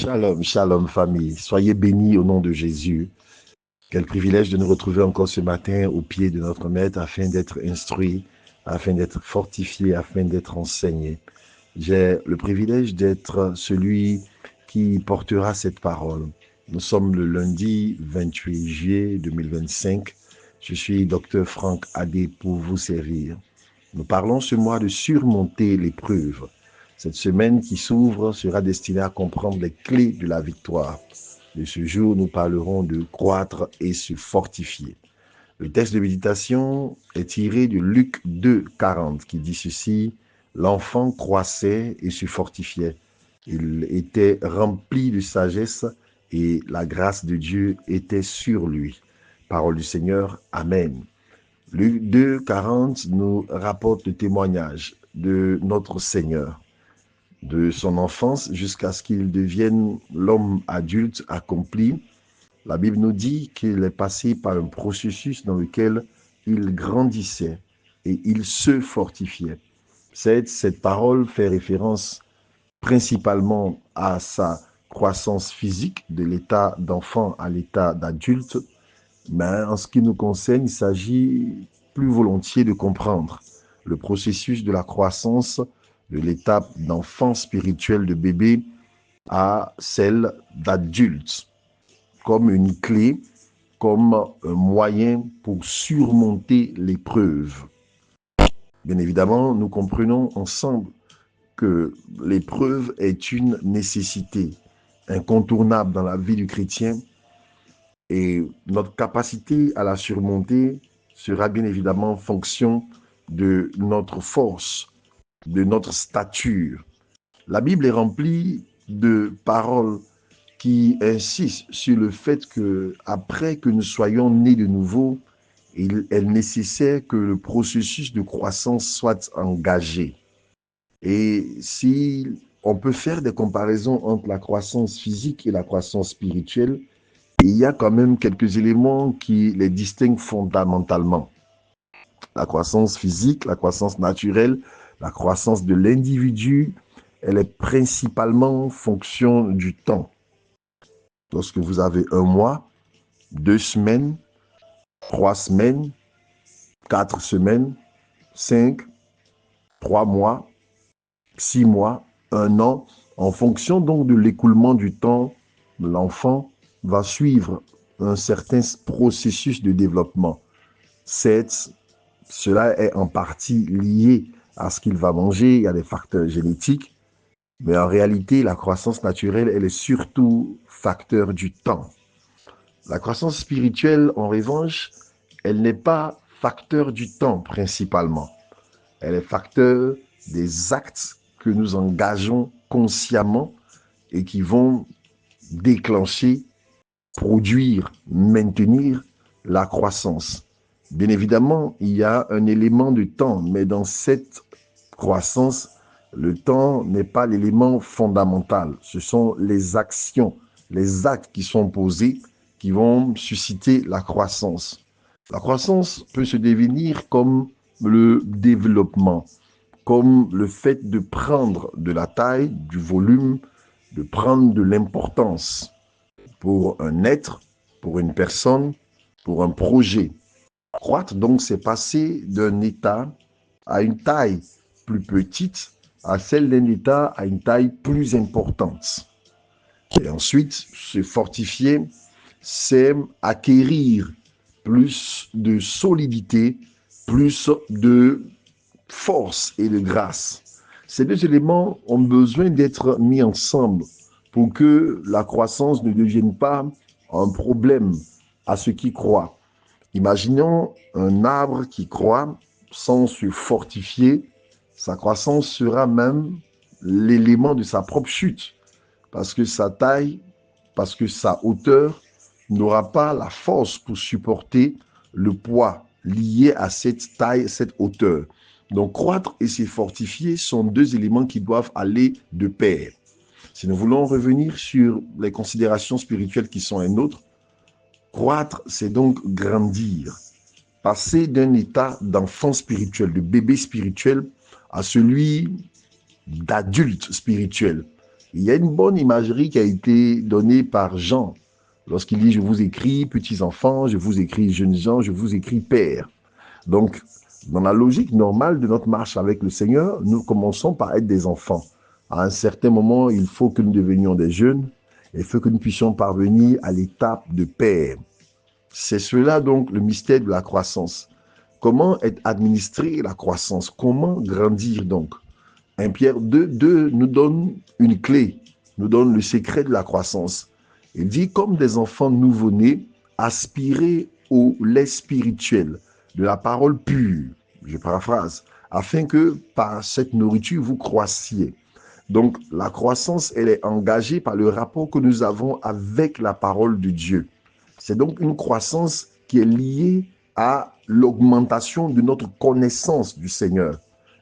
Shalom, shalom famille. Soyez bénis au nom de Jésus. Quel privilège de nous retrouver encore ce matin au pied de notre Maître afin d'être instruits, afin d'être fortifiés, afin d'être enseignés. J'ai le privilège d'être celui qui portera cette parole. Nous sommes le lundi 28 juillet 2025. Je suis Dr Franck Adé pour vous servir. Nous parlons ce mois de surmonter l'épreuve. Cette semaine qui s'ouvre sera destinée à comprendre les clés de la victoire. De ce jour, nous parlerons de croître et se fortifier. Le texte de méditation est tiré de Luc 2, 40, qui dit ceci: l'enfant croissait et se fortifiait. Il était rempli de sagesse et la grâce de Dieu était sur lui. Parole du Seigneur, Amen. Luc 2, 40 nous rapporte le témoignage de notre Seigneur, de son enfance jusqu'à ce qu'il devienne l'homme adulte accompli. La Bible nous dit qu'il est passé par un processus dans lequel il grandissait et il se fortifiait. Cette parole fait référence principalement à sa croissance physique, de l'état d'enfant à l'état d'adulte, mais en ce qui nous concerne, il s'agit plus volontiers de comprendre le processus de la croissance de l'étape d'enfant spirituel de bébé à celle d'adulte, comme une clé, comme un moyen pour surmonter l'épreuve. Bien évidemment, nous comprenons ensemble que l'épreuve est une nécessité incontournable dans la vie du chrétien et notre capacité à la surmonter sera bien évidemment en fonction de notre force, de notre stature. La Bible est remplie de paroles qui insistent sur le fait que, après que nous soyons nés de nouveau, il est nécessaire que le processus de croissance soit engagé. Et si on peut faire des comparaisons entre la croissance physique et la croissance spirituelle, il y a quand même quelques éléments qui les distinguent fondamentalement. La croissance physique, la croissance naturelle, la croissance de l'individu, elle est principalement en fonction du temps. Lorsque vous avez 1 mois, 2 semaines, 3 semaines, 4 semaines, 5, 3 mois, 6 mois, 1 an, en fonction donc de l'écoulement du temps, l'enfant va suivre un certain processus de développement. Cela est en partie lié à ce qu'il va manger, il y a des facteurs génétiques, mais en réalité, la croissance naturelle, elle est surtout facteur du temps. La croissance spirituelle, en revanche, elle n'est pas facteur du temps principalement. Elle est facteur des actes que nous engageons consciemment et qui vont déclencher, produire, maintenir la croissance. Bien évidemment, il y a un élément de temps, mais dans cette croissance, le temps n'est pas l'élément fondamental. Ce sont les actions, les actes qui sont posés qui vont susciter la croissance. La croissance peut se définir comme le développement, comme le fait de prendre de la taille, du volume, de prendre de l'importance pour un être, pour une personne, pour un projet. Croître, donc, c'est passer d'un état à une taille plus petite à celle d'un état à une taille plus importante. Et ensuite, se fortifier, c'est acquérir plus de solidité, plus de force et de grâce. Ces deux éléments ont besoin d'être mis ensemble pour que la croissance ne devienne pas un problème à ceux qui croient. Imaginons un arbre qui croît sans se fortifier, sa croissance sera même l'élément de sa propre chute, parce que sa taille, parce que sa hauteur n'aura pas la force pour supporter le poids lié à cette taille, cette hauteur. Donc, croître et se fortifier sont deux éléments qui doivent aller de pair. Si nous voulons revenir sur les considérations spirituelles qui sont les nôtres, croître, c'est donc grandir, passer d'un état d'enfant spirituel, de bébé spirituel, à celui d'adulte spirituel. Il y a une bonne imagerie qui a été donnée par Jean lorsqu'il dit « Je vous écris, petits-enfants, je vous écris, jeunes gens, je vous écris, pères ». Donc, dans la logique normale de notre marche avec le Seigneur, nous commençons par être des enfants. À un certain moment, il faut que nous devenions des jeunes, et il faut que nous puissions parvenir à l'étape de père. C'est cela donc le mystère de la croissance. Comment être administrée la croissance? Comment grandir donc? 1 Pierre 2 nous donne une clé, nous donne le secret de la croissance. Il dit, comme des enfants nouveau-nés, aspirez au lait spirituel, de la parole pure, je paraphrase, afin que par cette nourriture, vous croissiez. Donc, la croissance, elle est engagée par le rapport que nous avons avec la parole de Dieu. C'est donc une croissance qui est liée à l'augmentation de notre connaissance du Seigneur.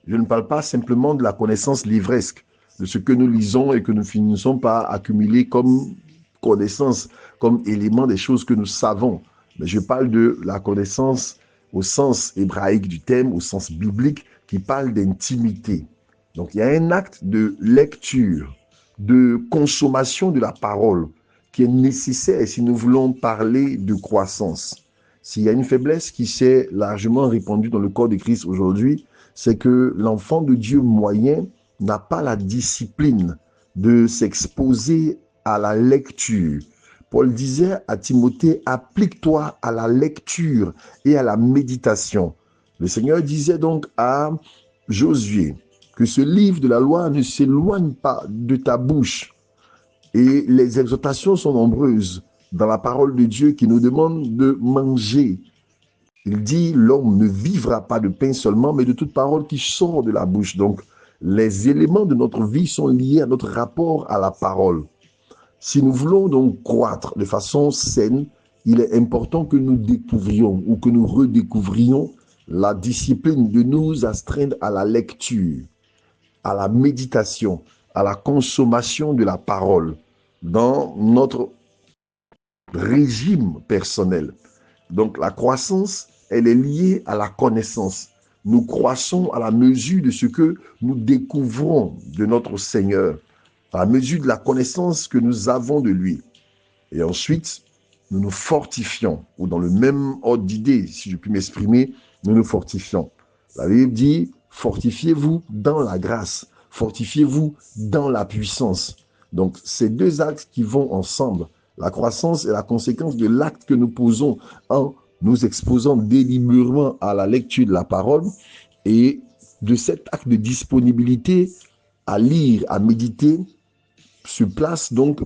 Je ne parle pas simplement de la connaissance livresque, de ce que nous lisons et que nous finissons par accumuler comme connaissance, comme élément des choses que nous savons. Mais je parle de la connaissance au sens hébraïque du terme, au sens biblique, qui parle d'intimité. Donc il y a un acte de lecture, de consommation de la parole qui est nécessaire si nous voulons parler de croissance. S'il y a une faiblesse qui s'est largement répandue dans le corps de Christ aujourd'hui, c'est que l'enfant de Dieu moyen n'a pas la discipline de s'exposer à la lecture. Paul disait à Timothée, applique-toi à la lecture et à la méditation. Le Seigneur disait donc à Josué que ce livre de la loi ne s'éloigne pas de ta bouche. Et les exhortations sont nombreuses dans la parole de Dieu qui nous demande de manger. Il dit, l'homme ne vivra pas de pain seulement, mais de toute parole qui sort de la bouche. Donc, les éléments de notre vie sont liés à notre rapport à la parole. Si nous voulons donc croître de façon saine, il est important que nous découvrions ou que nous redécouvrions la discipline de nous astreindre à la lecture, à la méditation, à la consommation de la parole dans notre régime personnel. Donc la croissance, elle est liée à la connaissance. Nous croissons à la mesure de ce que nous découvrons de notre Seigneur, à la mesure de la connaissance que nous avons de lui. Et ensuite, nous nous fortifions, ou dans le même ordre d'idée, si je puis m'exprimer, nous nous fortifions. La Bible dit, fortifiez-vous dans la grâce, fortifiez-vous dans la puissance. Donc, ces deux actes qui vont ensemble, la croissance est la conséquence de l'acte que nous posons en nous exposant délibérément à la lecture de la parole et de cet acte de disponibilité à lire, à méditer, se place donc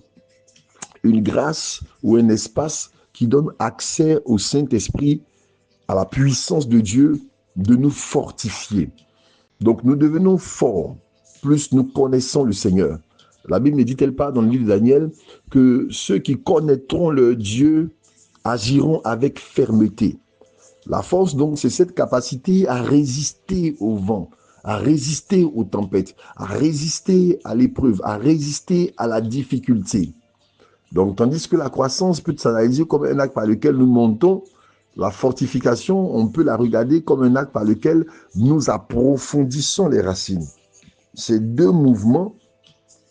une grâce ou un espace qui donne accès au Saint-Esprit, à la puissance de Dieu de nous fortifier. Donc nous devenons forts, plus nous connaissons le Seigneur. La Bible ne dit-elle pas dans le livre de Daniel que ceux qui connaîtront leur Dieu agiront avec fermeté. La force donc, c'est cette capacité à résister au vent, à résister aux tempêtes, à résister à l'épreuve, à résister à la difficulté. Donc, tandis que la croissance peut s'analyser comme un acte par lequel nous montons, la fortification, on peut la regarder comme un acte par lequel nous approfondissons les racines. Ces deux mouvements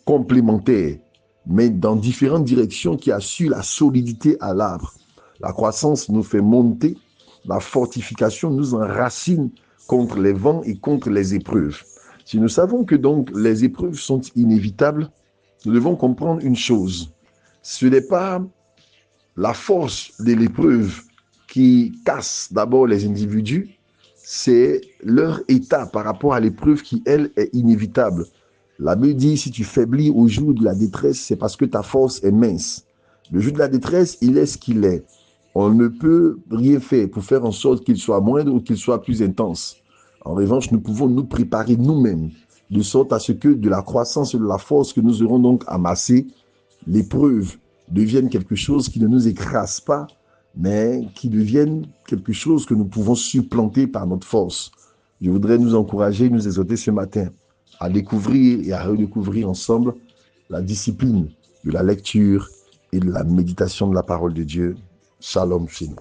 complémentaires, mais dans différentes directions qui assurent la solidité à l'arbre. La croissance nous fait monter, la fortification nous enracine contre les vents et contre les épreuves. Si nous savons que donc les épreuves sont inévitables, nous devons comprendre une chose. Ce n'est pas la force de l'épreuve qui casse d'abord les individus, c'est leur état par rapport à l'épreuve qui, elle, est inévitable. La Bible dit, si tu faiblis au jour de la détresse, c'est parce que ta force est mince. Le jour de la détresse, il est ce qu'il est. On ne peut rien faire pour faire en sorte qu'il soit moindre ou qu'il soit plus intense. En revanche, nous pouvons nous préparer nous-mêmes, de sorte à ce que de la croissance et de la force que nous aurons donc amassée, l'épreuve devienne quelque chose qui ne nous écrase pas, mais qui devienne quelque chose que nous pouvons supplanter par notre force. Je voudrais nous encourager, nous exhorter ce matin à découvrir et à redécouvrir ensemble la discipline de la lecture et de la méditation de la parole de Dieu. Shalom chez nous.